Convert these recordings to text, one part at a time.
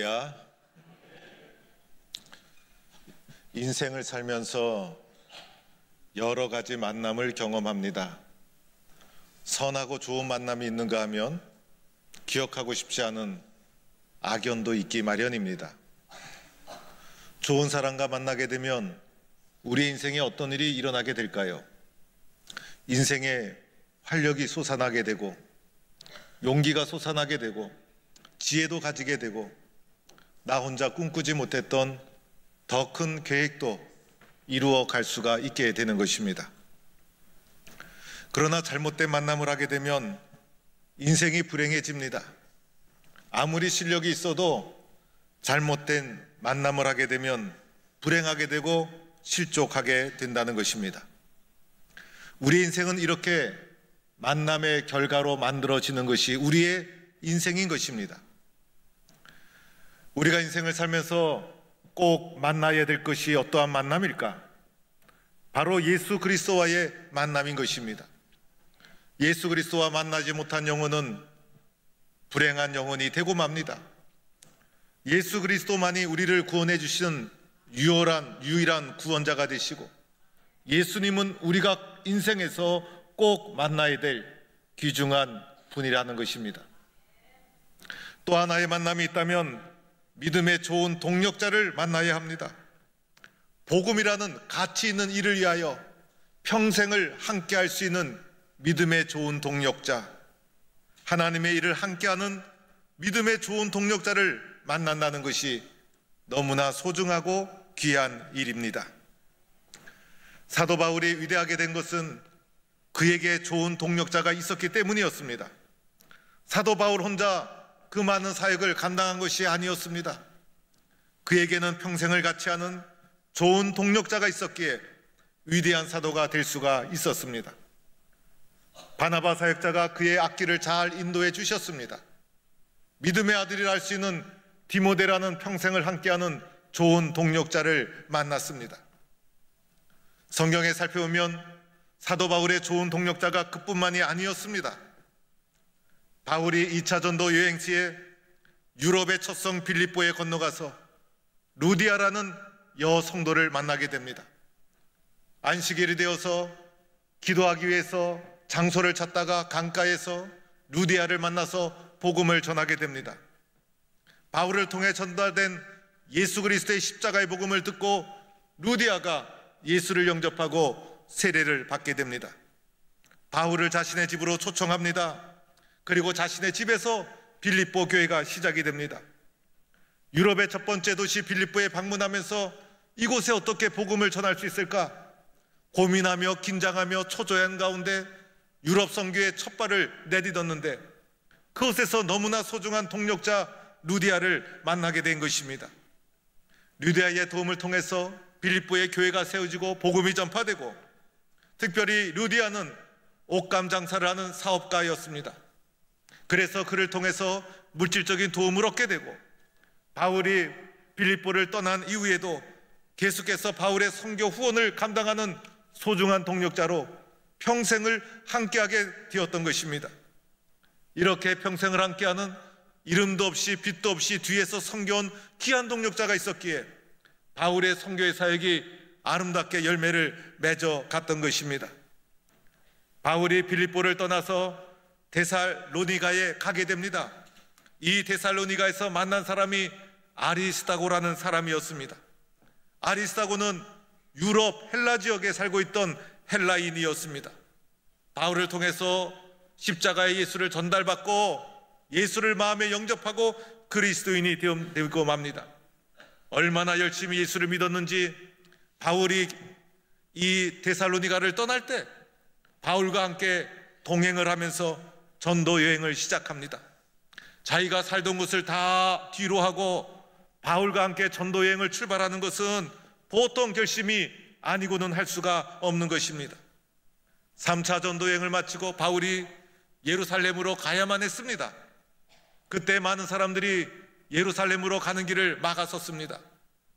할렐루야. 인생을 살면서 여러 가지 만남을 경험합니다. 선하고 좋은 만남이 있는가 하면 기억하고 싶지 않은 악연도 있기 마련입니다. 좋은 사람과 만나게 되면 우리 인생에 어떤 일이 일어나게 될까요? 인생에 활력이 솟아나게 되고, 용기가 솟아나게 되고, 지혜도 가지게 되고, 나 혼자 꿈꾸지 못했던 더 큰 계획도 이루어 갈 수가 있게 되는 것입니다. 그러나 잘못된 만남을 하게 되면 인생이 불행해집니다. 아무리 실력이 있어도 잘못된 만남을 하게 되면 불행하게 되고 실족하게 된다는 것입니다. 우리 인생은 이렇게 만남의 결과로 만들어지는 것이 우리의 인생인 것입니다. 우리가 인생을 살면서 꼭 만나야 될 것이 어떠한 만남일까? 바로 예수 그리스도와의 만남인 것입니다. 예수 그리스도와 만나지 못한 영혼은 불행한 영혼이 되고 맙니다. 예수 그리스도만이 우리를 구원해 주시는 유일한 구원자가 되시고, 예수님은 우리가 인생에서 꼭 만나야 될 귀중한 분이라는 것입니다. 또 하나의 만남이 있다면 믿음의 좋은 동력자를 만나야 합니다. 복음이라는 가치 있는 일을 위하여 평생을 함께 할 수 있는 믿음의 좋은 동력자, 하나님의 일을 함께하는 믿음의 좋은 동력자를 만난다는 것이 너무나 소중하고 귀한 일입니다. 사도 바울이 위대하게 된 것은 그에게 좋은 동력자가 있었기 때문이었습니다. 사도 바울 혼자 그 많은 사역을 감당한 것이 아니었습니다. 그에게는 평생을 같이 하는 좋은 동력자가 있었기에 위대한 사도가 될 수가 있었습니다. 바나바 사역자가 그의 앞길을 잘 인도해 주셨습니다. 믿음의 아들이라 할 수 있는 디모데라는 평생을 함께하는 좋은 동력자를 만났습니다. 성경에 살펴보면 사도 바울의 좋은 동력자가 그뿐만이 아니었습니다. 바울이 2차 전도 여행 시에 유럽의 첫 성 빌립보에 건너가서 루디아라는 여성도를 만나게 됩니다. 안식일이 되어서 기도하기 위해서 장소를 찾다가 강가에서 루디아를 만나서 복음을 전하게 됩니다. 바울을 통해 전달된 예수 그리스도의 십자가의 복음을 듣고 루디아가 예수를 영접하고 세례를 받게 됩니다. 바울을 자신의 집으로 초청합니다. 그리고 자신의 집에서 빌립보 교회가 시작이 됩니다. 유럽의 첫 번째 도시 빌립보에 방문하면서 이곳에 어떻게 복음을 전할 수 있을까 고민하며 긴장하며 초조한 가운데 유럽 선교의 첫 발을 내딛었는데, 그곳에서 너무나 소중한 동력자 루디아를 만나게 된 것입니다. 루디아의 도움을 통해서 빌립보의 교회가 세워지고 복음이 전파되고, 특별히 루디아는 옷감 장사를 하는 사업가였습니다. 그래서 그를 통해서 물질적인 도움을 얻게 되고, 바울이 빌립보를 떠난 이후에도 계속해서 바울의 선교 후원을 감당하는 소중한 동력자로 평생을 함께하게 되었던 것입니다. 이렇게 평생을 함께하는 이름도 없이 빛도 없이 뒤에서 섬겨온 귀한 동력자가 있었기에 바울의 선교의 사역이 아름답게 열매를 맺어갔던 것입니다. 바울이 빌립보를 떠나서 데살로니가에 가게 됩니다. 이 데살로니가에서 만난 사람이 아리스다고라는 사람이었습니다. 아리스다고는 유럽 헬라 지역에 살고 있던 헬라인이었습니다. 바울을 통해서 십자가의 예수를 전달받고 예수를 마음에 영접하고 그리스도인이 되고 맙니다. 얼마나 열심히 예수를 믿었는지 바울이 이 데살로니가를 떠날 때 바울과 함께 동행을 하면서 전도 여행을 시작합니다. 자기가 살던 곳을 다 뒤로 하고 바울과 함께 전도 여행을 출발하는 것은 보통 결심이 아니고는 할 수가 없는 것입니다. 3차 전도 여행을 마치고 바울이 예루살렘으로 가야만 했습니다. 그때 많은 사람들이 예루살렘으로 가는 길을 막았었습니다.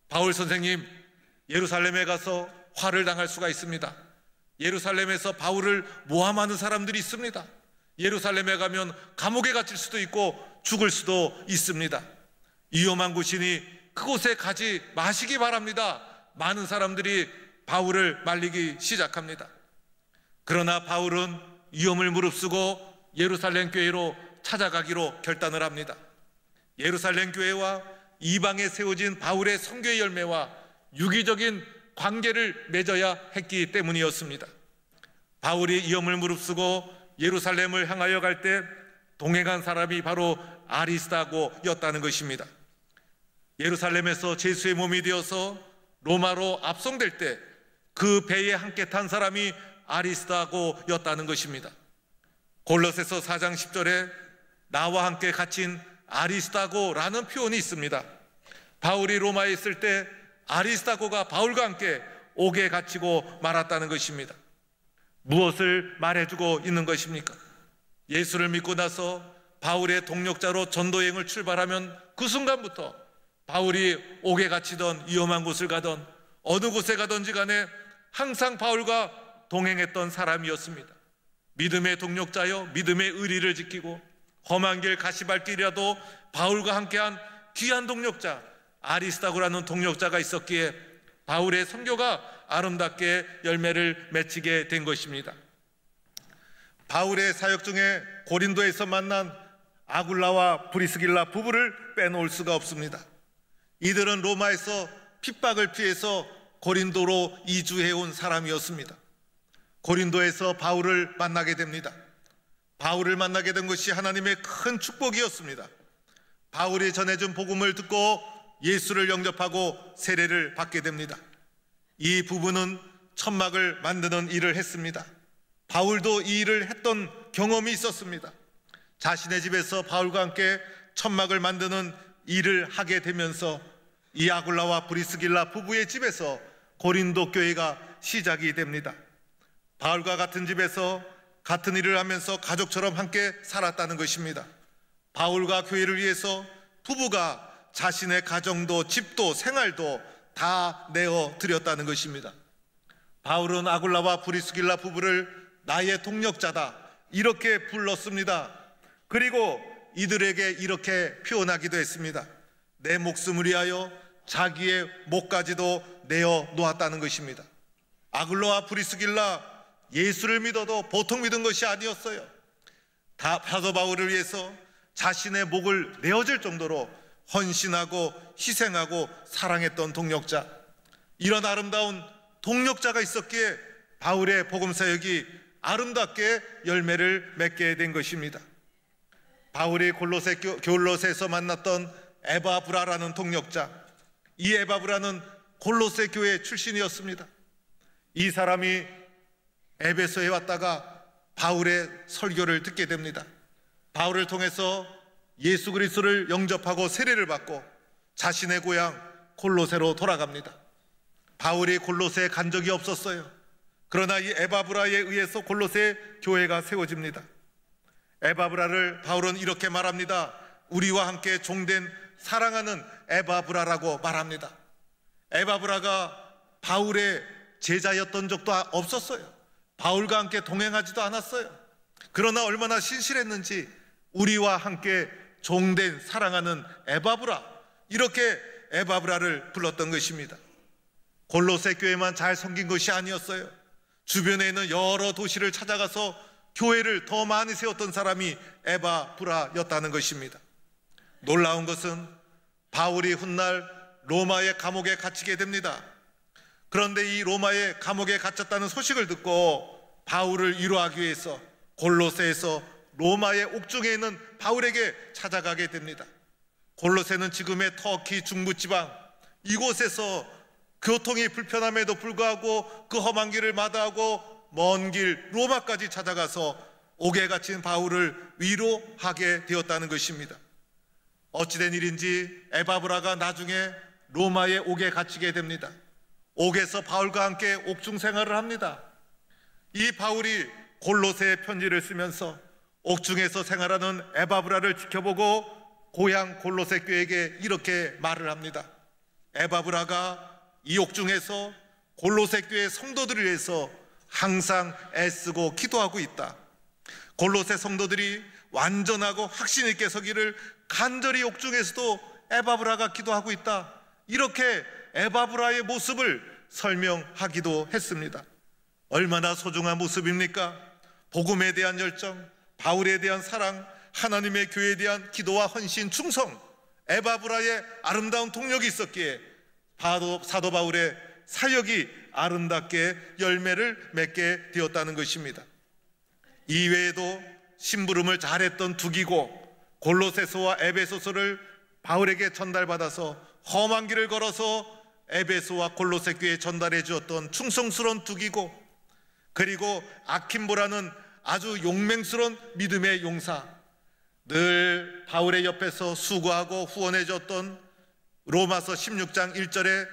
바울 선생님, 예루살렘에 가서 화를 당할 수가 있습니다. 예루살렘에서 바울을 모함하는 사람들이 있습니다. 예루살렘에 가면 감옥에 갇힐 수도 있고 죽을 수도 있습니다. 위험한 곳이니 그곳에 가지 마시기 바랍니다. 많은 사람들이 바울을 말리기 시작합니다. 그러나 바울은 위험을 무릅쓰고 예루살렘 교회로 찾아가기로 결단을 합니다. 예루살렘 교회와 이방에 세워진 바울의 선교의 열매와 유기적인 관계를 맺어야 했기 때문이었습니다. 바울이 위험을 무릅쓰고 예루살렘을 향하여 갈 때 동행한 사람이 바로 아리스다고였다는 것입니다. 예루살렘에서 제수의 몸이 되어서 로마로 압송될 때 그 배에 함께 탄 사람이 아리스다고였다는 것입니다. 골로새서 4장 10절에 나와 함께 갇힌 아리스다고라는 표현이 있습니다. 바울이 로마에 있을 때 아리스다고가 바울과 함께 옥에 갇히고 말았다는 것입니다. 무엇을 말해주고 있는 것입니까? 예수를 믿고 나서 바울의 동력자로 전도여행을 출발하면 그 순간부터 바울이 옥에 갇히던 위험한 곳을 가던 어느 곳에 가든지 간에 항상 바울과 동행했던 사람이었습니다. 믿음의 동력자여 믿음의 의리를 지키고 험한 길 가시밭길이라도 바울과 함께한 귀한 동력자 아리스다고라는 동력자가 있었기에 바울의 선교가 아름답게 열매를 맺히게 된 것입니다. 바울의 사역 중에 고린도에서 만난 아굴라와 브리스길라 부부를 빼놓을 수가 없습니다. 이들은 로마에서 핍박을 피해서 고린도로 이주해온 사람이었습니다. 고린도에서 바울을 만나게 됩니다. 바울을 만나게 된 것이 하나님의 큰 축복이었습니다. 바울이 전해준 복음을 듣고 예수를 영접하고 세례를 받게 됩니다. 이 부부는 천막을 만드는 일을 했습니다. 바울도 이 일을 했던 경험이 있었습니다. 자신의 집에서 바울과 함께 천막을 만드는 일을 하게 되면서 이 아굴라와 브리스길라 부부의 집에서 고린도 교회가 시작이 됩니다. 바울과 같은 집에서 같은 일을 하면서 가족처럼 함께 살았다는 것입니다. 바울과 교회를 위해서 부부가 자신의 가정도 집도 생활도 다 내어 드렸다는 것입니다. 바울은 아굴라와 브리스길라 부부를 나의 동력자다 이렇게 불렀습니다. 그리고 이들에게 이렇게 표현하기도 했습니다. 내 목숨을 위하여 자기의 목까지도 내어 놓았다는 것입니다. 아굴라와 브리스길라 예수를 믿어도 보통 믿은 것이 아니었어요. 사도 바울을 위해서 자신의 목을 내어줄 정도로 헌신하고 희생하고 사랑했던 동력자, 이런 아름다운 동력자가 있었기에 바울의 복음 사역이 아름답게 열매를 맺게 된 것입니다. 바울이 골로새에서 만났던 에바브라라는 동력자, 이 에바브라는 골로새 교회 출신이었습니다. 이 사람이 에베소에 왔다가 바울의 설교를 듣게 됩니다. 바울을 통해서 예수 그리스도를 영접하고 세례를 받고 자신의 고향 골로새로 돌아갑니다. 바울이 골로새에 간 적이 없었어요. 그러나 이 에바브라에 의해서 골로새 교회가 세워집니다. 에바브라를 바울은 이렇게 말합니다. 우리와 함께 종된 사랑하는 에바브라라고 말합니다. 에바브라가 바울의 제자였던 적도 없었어요. 바울과 함께 동행하지도 않았어요. 그러나 얼마나 신실했는지 우리와 함께 종된 사랑하는 에바브라, 이렇게 에바브라를 불렀던 것입니다. 골로새 교회만 잘 섬긴 것이 아니었어요. 주변에 있는 여러 도시를 찾아가서 교회를 더 많이 세웠던 사람이 에바브라였다는 것입니다. 놀라운 것은 바울이 훗날 로마의 감옥에 갇히게 됩니다. 그런데 이 로마의 감옥에 갇혔다는 소식을 듣고 바울을 위로하기 위해서 골로새에서 로마의 옥중에 있는 바울에게 찾아가게 됩니다. 골로새는 지금의 터키 중부지방, 이곳에서 교통이 불편함에도 불구하고 그 험한 길을 마다하고 먼 길 로마까지 찾아가서 옥에 갇힌 바울을 위로하게 되었다는 것입니다. 어찌된 일인지 에바브라가 나중에 로마의 옥에 갇히게 됩니다. 옥에서 바울과 함께 옥중 생활을 합니다. 이 바울이 골로새에 편지를 쓰면서 옥중에서 생활하는 에바브라를 지켜보고 고향 골로새 교회에게 이렇게 말을 합니다. 에바브라가 이 옥중에서 골로새 교회 성도들을 위해서 항상 애쓰고 기도하고 있다. 골로새 성도들이 완전하고 확신 있게 서기를 간절히 옥중에서도 에바브라가 기도하고 있다, 이렇게 에바브라의 모습을 설명하기도 했습니다. 얼마나 소중한 모습입니까? 복음에 대한 열정, 바울에 대한 사랑, 하나님의 교회에 대한 기도와 헌신, 충성, 에바브라의 아름다운 동력이 있었기에 사도 바울의 사역이 아름답게 열매를 맺게 되었다는 것입니다. 이외에도 심부름을 잘했던 두기고 골로새서와 에베소서를 바울에게 전달받아서 험한 길을 걸어서 에베소와 골로새 교회에 전달해 주었던 충성스러운 두기고, 그리고 아킴보라는 아주 용맹스러운 믿음의 용사, 늘 바울의 옆에서 수고하고 후원해 줬던 로마서 16장 1절에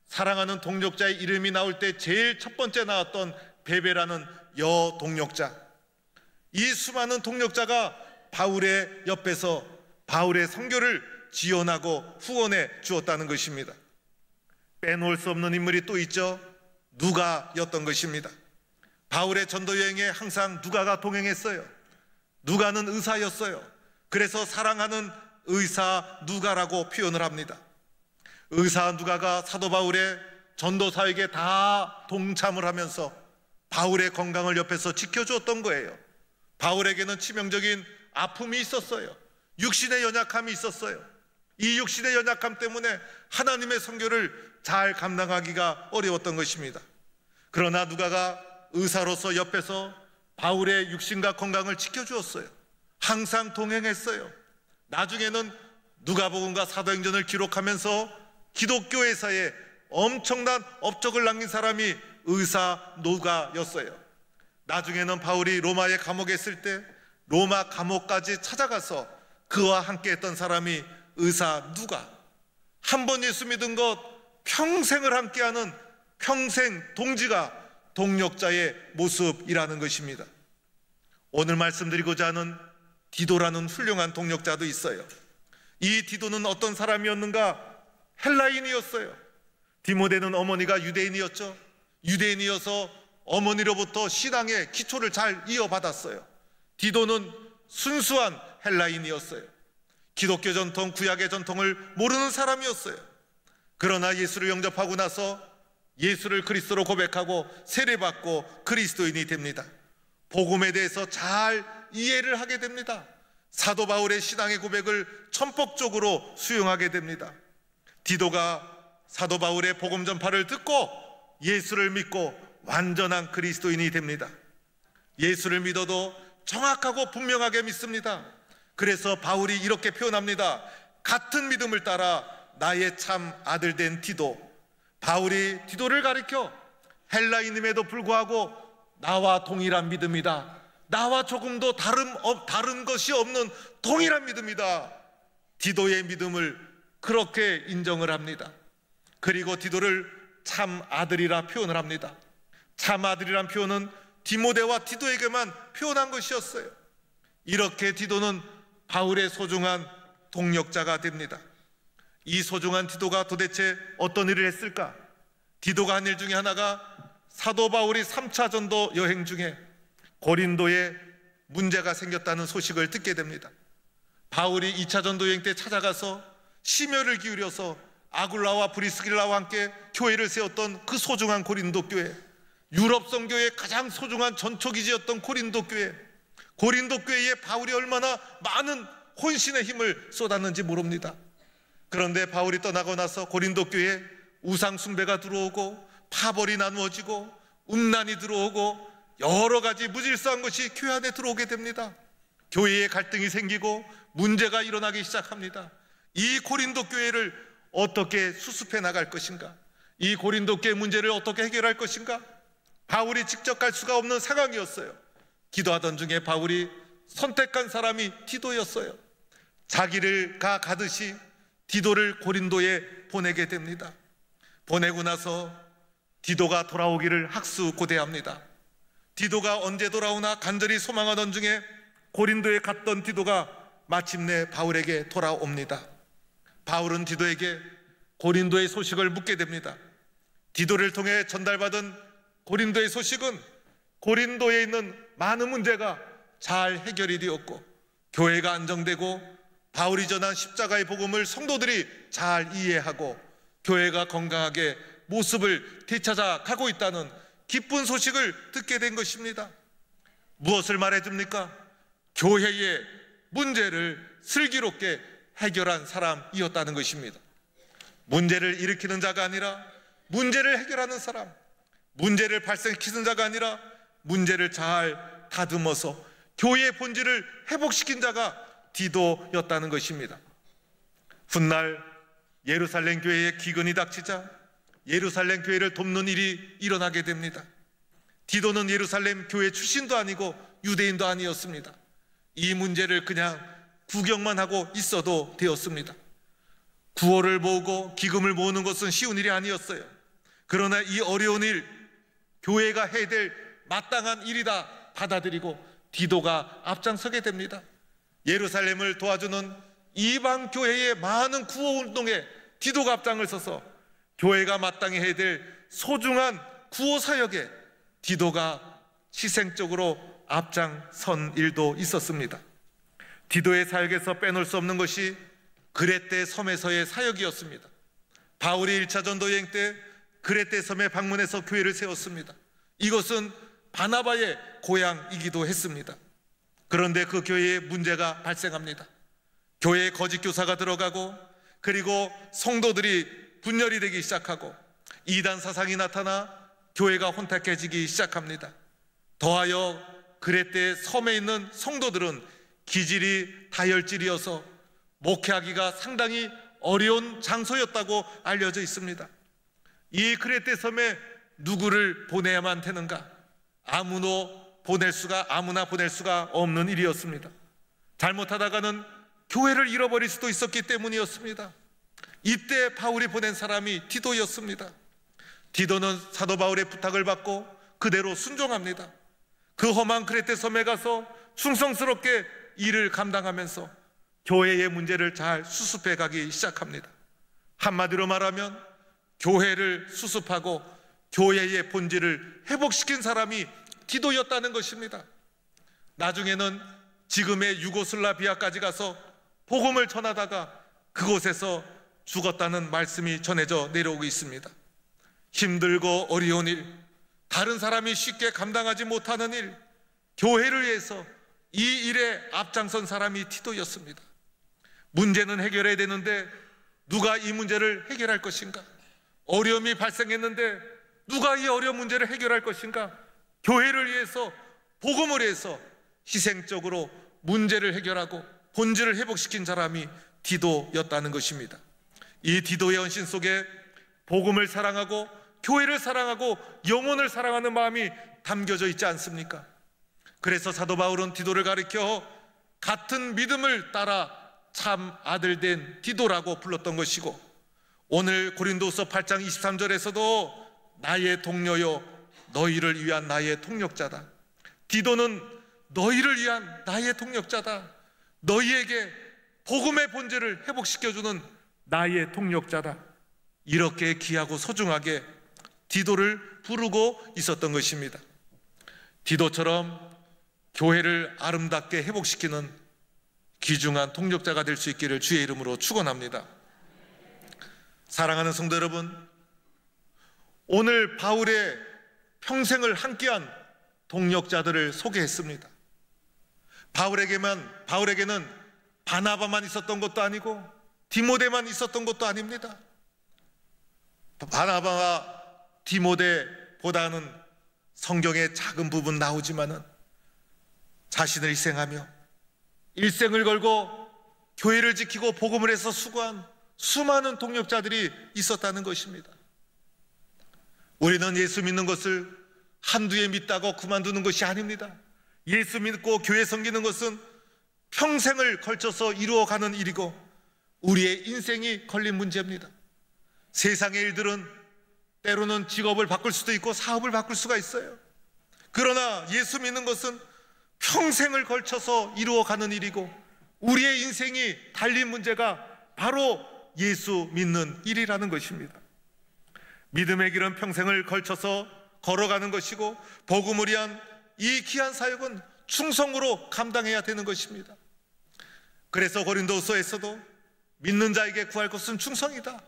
사랑하는 동력자의 이름이 나올 때 제일 첫 번째 나왔던 베베라는 여동력자, 이 수많은 동력자가 바울의 옆에서 바울의 선교를 지원하고 후원해 주었다는 것입니다. 빼놓을 수 없는 인물이 또 있죠. 누가였던 것입니다. 바울의 전도 여행에 항상 누가가 동행했어요. 누가는 의사였어요. 그래서 사랑하는 의사 누가라고 표현을 합니다. 의사 누가가 사도 바울의 전도 사역에 다 동참을 하면서 바울의 건강을 옆에서 지켜주었던 거예요. 바울에게는 치명적인 아픔이 있었어요. 육신의 연약함이 있었어요. 이 육신의 연약함 때문에 하나님의 선교를 잘 감당하기가 어려웠던 것입니다. 그러나 누가가 의사로서 옆에서 바울의 육신과 건강을 지켜주었어요. 항상 동행했어요. 나중에는 누가복음과 사도행전을 기록하면서 기독교회사에 엄청난 업적을 남긴 사람이 의사 누가였어요. 나중에는 바울이 로마의 감옥에 있을 때 로마 감옥까지 찾아가서 그와 함께 했던 사람이 의사 누가. 한 번 예수 믿은 것 평생을 함께하는 평생 동지가 동력자의 모습이라는 것입니다. 오늘 말씀드리고자 하는 디도라는 훌륭한 동력자도 있어요. 이 디도는 어떤 사람이었는가? 헬라인이었어요. 디모데는 어머니가 유대인이었죠. 유대인이어서 어머니로부터 신앙의 기초를 잘 이어받았어요. 디도는 순수한 헬라인이었어요. 기독교 전통, 구약의 전통을 모르는 사람이었어요. 그러나 예수를 영접하고 나서 예수를 그리스도로 고백하고 세례받고 그리스도인이 됩니다. 복음에 대해서 잘 이해를 하게 됩니다. 사도 바울의 신앙의 고백을 천폭적으로 수용하게 됩니다. 디도가 사도 바울의 복음 전파를 듣고 예수를 믿고 완전한 그리스도인이 됩니다. 예수를 믿어도 정확하고 분명하게 믿습니다. 그래서 바울이 이렇게 표현합니다. 같은 믿음을 따라 나의 참 아들 된 디도. 바울이 디도를 가리켜 헬라인임에도 불구하고 나와 동일한 믿음이다, 나와 조금도 다른 것이 없는 동일한 믿음이다, 디도의 믿음을 그렇게 인정을 합니다. 그리고 디도를 참 아들이라 표현을 합니다. 참 아들이란 표현은 디모데와 디도에게만 표현한 것이었어요. 이렇게 디도는 바울의 소중한 동력자가 됩니다. 이 소중한 디도가 도대체 어떤 일을 했을까? 디도가 한 일 중에 하나가 사도 바울이 3차 전도 여행 중에 고린도에 문제가 생겼다는 소식을 듣게 됩니다. 바울이 2차 전도 여행 때 찾아가서 심혈을 기울여서 아굴라와 브리스길라와 함께 교회를 세웠던 그 소중한 고린도 교회, 유럽 선교의 가장 소중한 전초기지였던 고린도 교회, 고린도 교회에 바울이 얼마나 많은 혼신의 힘을 쏟았는지 모릅니다. 그런데 바울이 떠나고 나서 고린도 교회에 우상 숭배가 들어오고 파벌이 나누어지고 음란이 들어오고 여러 가지 무질서한 것이 교회 안에 들어오게 됩니다. 교회에 갈등이 생기고 문제가 일어나기 시작합니다. 이 고린도 교회를 어떻게 수습해 나갈 것인가? 이 고린도 교회 문제를 어떻게 해결할 것인가? 바울이 직접 갈 수가 없는 상황이었어요. 기도하던 중에 바울이 선택한 사람이 디도였어요. 자기를 가듯이 디도를 고린도에 보내게 됩니다. 보내고 나서 디도가 돌아오기를 학수고대합니다. 디도가 언제 돌아오나 간절히 소망하던 중에 고린도에 갔던 디도가 마침내 바울에게 돌아옵니다. 바울은 디도에게 고린도의 소식을 묻게 됩니다. 디도를 통해 전달받은 고린도의 소식은 고린도에 있는 많은 문제가 잘 해결이 되었고 교회가 안정되고 바울이 전한 십자가의 복음을 성도들이 잘 이해하고 교회가 건강하게 모습을 되찾아 가고 있다는 기쁜 소식을 듣게 된 것입니다. 무엇을 말해줍니까? 교회의 문제를 슬기롭게 해결한 사람이었다는 것입니다. 문제를 일으키는 자가 아니라 문제를 해결하는 사람, 문제를 발생시키는 자가 아니라 문제를 잘 다듬어서 교회의 본질을 회복시킨 자가 디도였다는 것입니다. 훗날 예루살렘 교회에 기근이 닥치자 예루살렘 교회를 돕는 일이 일어나게 됩니다. 디도는 예루살렘 교회 출신도 아니고 유대인도 아니었습니다. 이 문제를 그냥 구경만 하고 있어도 되었습니다. 구호를 모으고 기금을 모으는 것은 쉬운 일이 아니었어요. 그러나 이 어려운 일, 교회가 해야 될 마땅한 일이다 받아들이고 디도가 앞장서게 됩니다. 예루살렘을 도와주는 이방 교회의 많은 구호 운동에 디도가 앞장을 서서 교회가 마땅히 해야 될 소중한 구호 사역에 디도가 희생적으로 앞장선 일도 있었습니다. 디도의 사역에서 빼놓을 수 없는 것이 그레떼 섬에서의 사역이었습니다. 바울이 1차 전도 여행 때 그레떼 섬에 방문해서 교회를 세웠습니다. 이것은 바나바의 고향이기도 했습니다. 그런데 그 교회에 문제가 발생합니다. 교회에 거짓 교사가 들어가고 그리고 성도들이 분열이 되기 시작하고 이단 사상이 나타나 교회가 혼탁해지기 시작합니다. 더하여 그레떼 섬에 있는 성도들은 기질이 다혈질이어서 목회하기가 상당히 어려운 장소였다고 알려져 있습니다. 이 그레떼 섬에 누구를 보내야만 되는가? 아무나 보낼 수가 없는 일이었습니다. 잘못하다가는 교회를 잃어버릴 수도 있었기 때문이었습니다. 이때 바울이 보낸 사람이 디도였습니다. 디도는 사도 바울의 부탁을 받고 그대로 순종합니다. 그 험한 그레떼 섬에 가서 충성스럽게 일을 감당하면서 교회의 문제를 잘 수습해 가기 시작합니다. 한마디로 말하면 교회를 수습하고 교회의 본질을 회복시킨 사람이 디도였다는 것입니다. 나중에는 지금의 유고슬라비아까지 가서 복음을 전하다가 그곳에서 죽었다는 말씀이 전해져 내려오고 있습니다. 힘들고 어려운 일, 다른 사람이 쉽게 감당하지 못하는 일, 교회를 위해서 이 일에 앞장선 사람이 디도였습니다. 문제는 해결해야 되는데 누가 이 문제를 해결할 것인가? 어려움이 발생했는데 누가 이 어려운 문제를 해결할 것인가? 교회를 위해서, 복음을 위해서 희생적으로 문제를 해결하고 본질을 회복시킨 사람이 디도였다는 것입니다. 이 디도의 헌신 속에 복음을 사랑하고 교회를 사랑하고 영혼을 사랑하는 마음이 담겨져 있지 않습니까? 그래서 사도 바울은 디도를 가리켜 같은 믿음을 따라 참 아들 된 디도라고 불렀던 것이고, 오늘 고린도서 8장 23절에서도 나의 동료요 너희를 위한 나의 통역자다. 디도는 너희를 위한 나의 통역자다. 너희에게 복음의 본질을 회복시켜주는 나의 통역자다. 이렇게 귀하고 소중하게 디도를 부르고 있었던 것입니다. 디도처럼 교회를 아름답게 회복시키는 귀중한 통역자가 될 수 있기를 주의 이름으로 축원합니다. 사랑하는 성도 여러분, 오늘 바울의 평생을 함께한 동역자들을 소개했습니다. 바울에게는 바나바만 있었던 것도 아니고 디모데만 있었던 것도 아닙니다. 바나바와 디모데보다는 성경의 작은 부분 나오지만은 자신을 희생하며 일생을 걸고 교회를 지키고 복음을 해서 수고한 수많은 동역자들이 있었다는 것입니다. 우리는 예수 믿는 것을 한두 해 믿다고 그만두는 것이 아닙니다. 예수 믿고 교회 섬기는 것은 평생을 걸쳐서 이루어가는 일이고 우리의 인생이 걸린 문제입니다. 세상의 일들은 때로는 직업을 바꿀 수도 있고 사업을 바꿀 수가 있어요. 그러나 예수 믿는 것은 평생을 걸쳐서 이루어가는 일이고 우리의 인생이 달린 문제가 바로 예수 믿는 일이라는 것입니다. 믿음의 길은 평생을 걸쳐서 걸어가는 것이고 복음을 위한 이 귀한 사역은 충성으로 감당해야 되는 것입니다. 그래서 고린도서에서도 믿는 자에게 구할 것은 충성이다.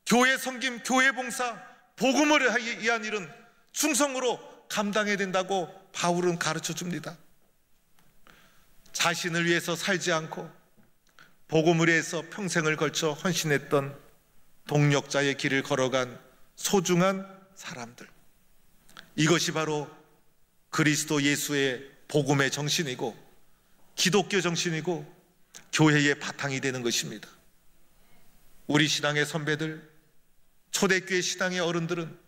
교회 섬김, 교회 봉사, 복음을 위한 일은 충성으로 감당해야 된다고 바울은 가르쳐 줍니다. 자신을 위해서 살지 않고 복음을 위해서 평생을 걸쳐 헌신했던 동력자의 길을 걸어간 소중한 사람들, 이것이 바로 그리스도 예수의 복음의 정신이고 기독교 정신이고 교회의 바탕이 되는 것입니다. 우리 신앙의 선배들, 초대교회 신앙의 어른들은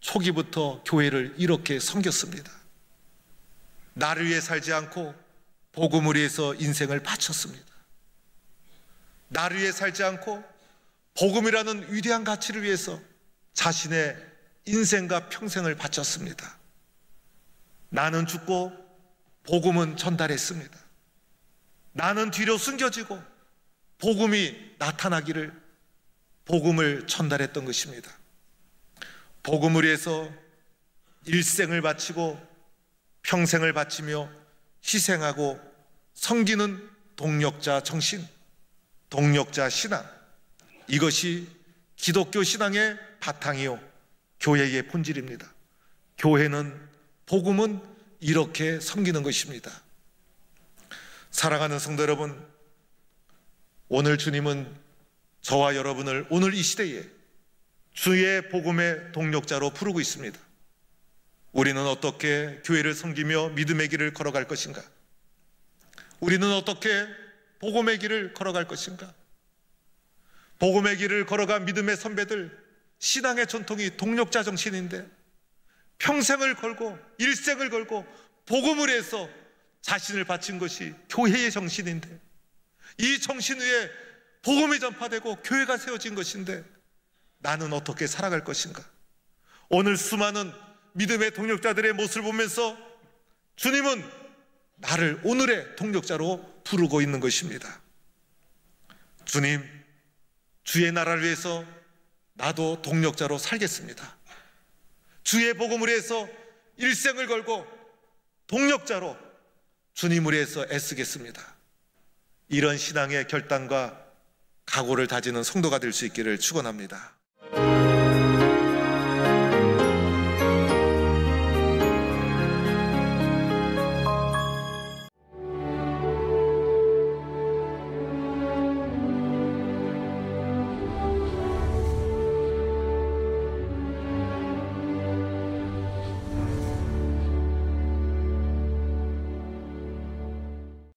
초기부터 교회를 이렇게 섬겼습니다. 나를 위해 살지 않고 복음을 위해서 인생을 바쳤습니다. 나를 위해 살지 않고 복음이라는 위대한 가치를 위해서 자신의 인생과 평생을 바쳤습니다. 나는 죽고 복음은 전달했습니다. 나는 뒤로 숨겨지고 복음이 나타나기를 복음을 전달했던 것입니다. 복음을 위해서 일생을 바치고 평생을 바치며 희생하고 섬기는 동력자 정신, 동력자 신앙, 이것이 기독교 신앙의 바탕이요 교회의 본질입니다. 교회는, 복음은 이렇게 섬기는 것입니다. 사랑하는 성도 여러분, 오늘 주님은 저와 여러분을 오늘 이 시대에 주의 복음의 동력자로 부르고 있습니다. 우리는 어떻게 교회를 섬기며 믿음의 길을 걸어갈 것인가? 우리는 어떻게 복음의 길을 걸어갈 것인가? 복음의 길을 걸어간 믿음의 선배들, 신앙의 전통이 동력자 정신인데 평생을 걸고 일생을 걸고 복음을 위해서 자신을 바친 것이 교회의 정신인데, 이 정신 위에 복음이 전파되고 교회가 세워진 것인데 나는 어떻게 살아갈 것인가? 오늘 수많은 믿음의 동력자들의 모습을 보면서 주님은 나를 오늘의 동력자로 부르고 있는 것입니다. 주님, 주의 나라를 위해서 나도 동력자로 살겠습니다. 주의 복음을 위해서 일생을 걸고 동력자로 주님을 위해서 애쓰겠습니다. 이런 신앙의 결단과 각오를 다지는 성도가 될 수 있기를 축원합니다.